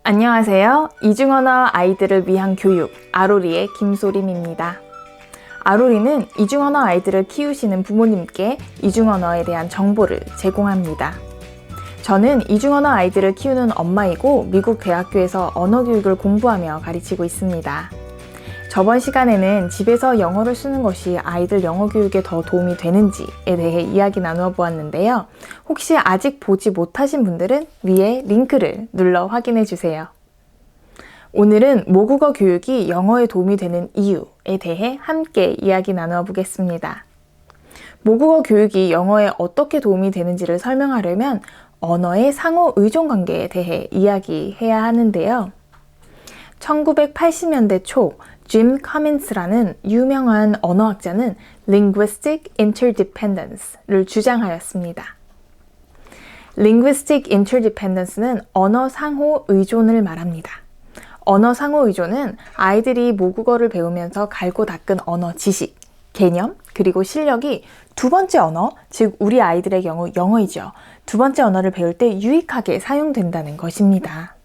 안녕하세요. 이중언어 아이들을 위한 교육 아로리의 김소림입니다. 아로리는 이중언어 아이들을 키우시는 부모님께 이중언어에 대한 정보를 제공합니다. 저는 이중언어 아이들을 키우는 엄마이고 미국 대학교에서 언어 교육을 공부하며 가르치고 있습니다. 저번 시간에는 집에서 영어를 쓰는 것이 아이들 영어 교육에 더 도움이 되는지에 대해 이야기 나누어 보았는데요. 혹시 아직 보지 못하신 분들은 위에 링크를 눌러 확인해 주세요. 오늘은 모국어 교육이 영어에 도움이 되는 이유에 대해 함께 이야기 나누어 보겠습니다. 모국어 교육이 영어에 어떻게 도움이 되는지를 설명하려면 언어의 상호 의존 관계에 대해 이야기해야 하는데요. 1980년대 초 짐 커민스라는 유명한 언어학자는 linguistic interdependence를 주장하였습니다. linguistic interdependence는 언어 상호 의존을 말합니다. 언어 상호 의존은 아이들이 모국어를 배우면서 갈고 닦은 언어 지식, 개념, 그리고 실력이 두 번째 언어, 즉 우리 아이들의 경우 영어이죠. 두 번째 언어를 배울 때 유익하게 사용된다는 것입니다.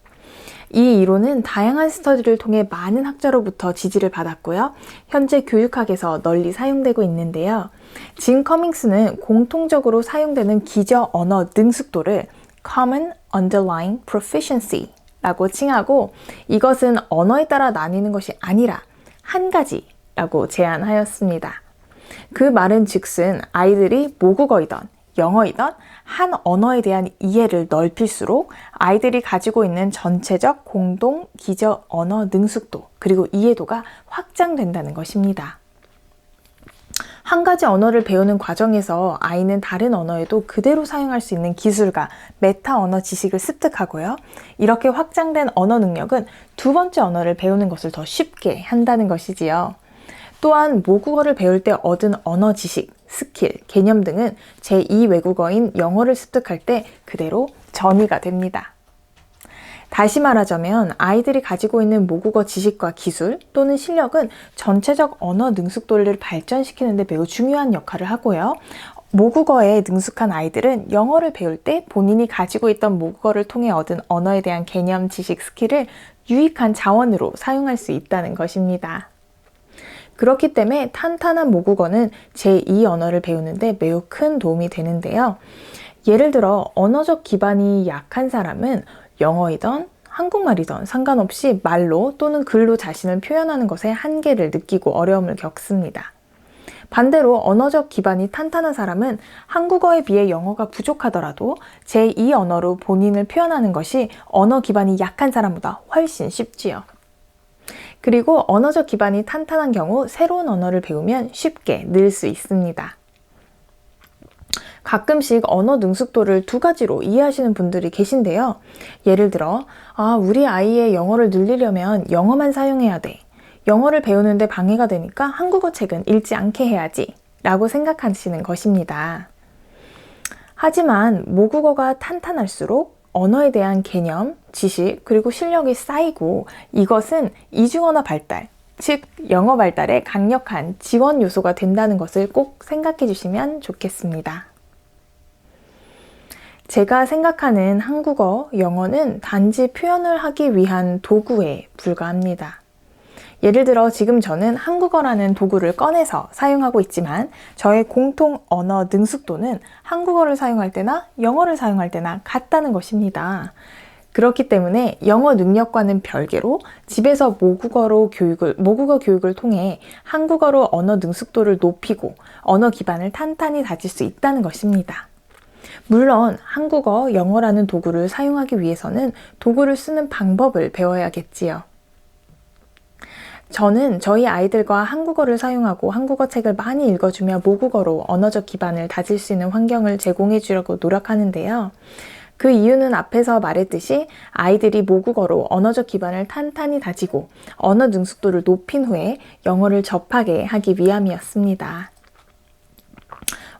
이 이론은 다양한 스터디를 통해 많은 학자로부터 지지를 받았고요. 현재 교육학에서 널리 사용되고 있는데요. 짐 커밍스는 공통적으로 사용되는 기저 언어 능숙도를 Common Underlying Proficiency 라고 칭하고 이것은 언어에 따라 나뉘는 것이 아니라 한 가지라고 제안하였습니다. 그 말은 즉슨 아이들이 모국어이든 영어이든 한 언어에 대한 이해를 넓힐수록 아이들이 가지고 있는 전체적 공동 기저 언어 능숙도 그리고 이해도가 확장된다는 것입니다. 한 가지 언어를 배우는 과정에서 아이는 다른 언어에도 그대로 사용할 수 있는 기술과 메타 언어 지식을 습득하고요. 이렇게 확장된 언어 능력은 두 번째 언어를 배우는 것을 더 쉽게 한다는 것이지요. 또한 모국어를 배울 때 얻은 언어 지식, 스킬, 개념 등은 제2 외국어인 영어를 습득할 때 그대로 전이가 됩니다. 다시 말하자면 아이들이 가지고 있는 모국어 지식과 기술 또는 실력은 전체적 언어 능숙도를 발전시키는 데 매우 중요한 역할을 하고요. 모국어에 능숙한 아이들은 영어를 배울 때 본인이 가지고 있던 모국어를 통해 얻은 언어에 대한 개념, 지식, 스킬을 유익한 자원으로 사용할 수 있다는 것입니다. 그렇기 때문에 탄탄한 모국어는 제2 언어를 배우는데 매우 큰 도움이 되는데요. 예를 들어 언어적 기반이 약한 사람은 영어이든 한국말이든 상관없이 말로 또는 글로 자신을 표현하는 것에 한계를 느끼고 어려움을 겪습니다. 반대로 언어적 기반이 탄탄한 사람은 한국어에 비해 영어가 부족하더라도 제2 언어로 본인을 표현하는 것이 언어 기반이 약한 사람보다 훨씬 쉽지요. 그리고 언어적 기반이 탄탄한 경우 새로운 언어를 배우면 쉽게 늘 수 있습니다. 가끔씩 언어 능숙도를 두 가지로 이해하시는 분들이 계신데요. 예를 들어, 우리 아이의 영어를 늘리려면 영어만 사용해야 돼. 영어를 배우는데 방해가 되니까 한국어 책은 읽지 않게 해야지. 라고 생각하시는 것입니다. 하지만 모국어가 탄탄할수록 언어에 대한 개념, 지식, 그리고 실력이 쌓이고 이것은 이중언어 발달, 즉 영어 발달에 강력한 지원 요소가 된다는 것을 꼭 생각해 주시면 좋겠습니다. 제가 생각하는 한국어, 영어는 단지 표현을 하기 위한 도구에 불과합니다. 예를 들어 지금 저는 한국어라는 도구를 꺼내서 사용하고 있지만 저의 공통 언어 능숙도는 한국어를 사용할 때나 영어를 사용할 때나 같다는 것입니다. 그렇기 때문에 영어 능력과는 별개로 집에서 모국어 교육을 통해 한국어로 언어 능숙도를 높이고 언어 기반을 탄탄히 다질 수 있다는 것입니다. 물론 한국어, 영어라는 도구를 사용하기 위해서는 도구를 쓰는 방법을 배워야겠지요. 저는 저희 아이들과 한국어를 사용하고 한국어 책을 많이 읽어주며 모국어로 언어적 기반을 다질 수 있는 환경을 제공해 주려고 노력하는데요. 그 이유는 앞에서 말했듯이 아이들이 모국어로 언어적 기반을 탄탄히 다지고 언어 능숙도를 높인 후에 영어를 접하게 하기 위함이었습니다.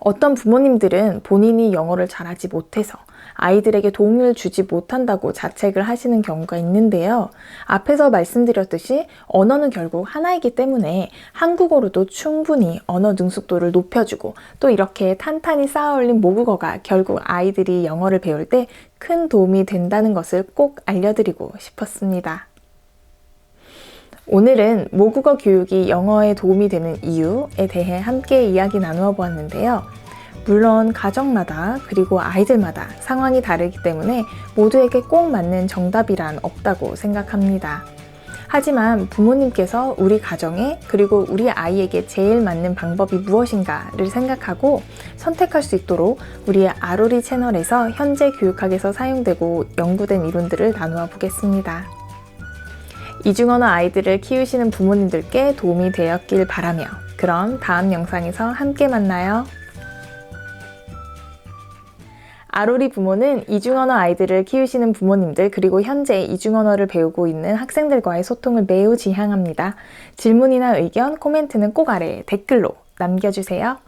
어떤 부모님들은 본인이 영어를 잘하지 못해서 아이들에게 도움을 주지 못한다고 자책을 하시는 경우가 있는데요. 앞에서 말씀드렸듯이 언어는 결국 하나이기 때문에 한국어로도 충분히 언어 능숙도를 높여주고 또 이렇게 탄탄히 쌓아올린 모국어가 결국 아이들이 영어를 배울 때 큰 도움이 된다는 것을 꼭 알려드리고 싶었습니다. 오늘은 모국어 교육이 영어에 도움이 되는 이유에 대해 함께 이야기 나누어 보았는데요. 물론 가정마다 그리고 아이들마다 상황이 다르기 때문에 모두에게 꼭 맞는 정답이란 없다고 생각합니다. 하지만 부모님께서 우리 가정에 그리고 우리 아이에게 제일 맞는 방법이 무엇인가를 생각하고 선택할 수 있도록 우리의 아로리 채널에서 현재 교육학에서 사용되고 연구된 이론들을 나누어 보겠습니다. 이중언어 아이들을 키우시는 부모님들께 도움이 되었길 바라며 그럼 다음 영상에서 함께 만나요. 아로리 부모는 이중언어 아이들을 키우시는 부모님들 그리고 현재 이중언어를 배우고 있는 학생들과의 소통을 매우 지향합니다. 질문이나 의견, 코멘트는 꼭 아래 댓글로 남겨주세요.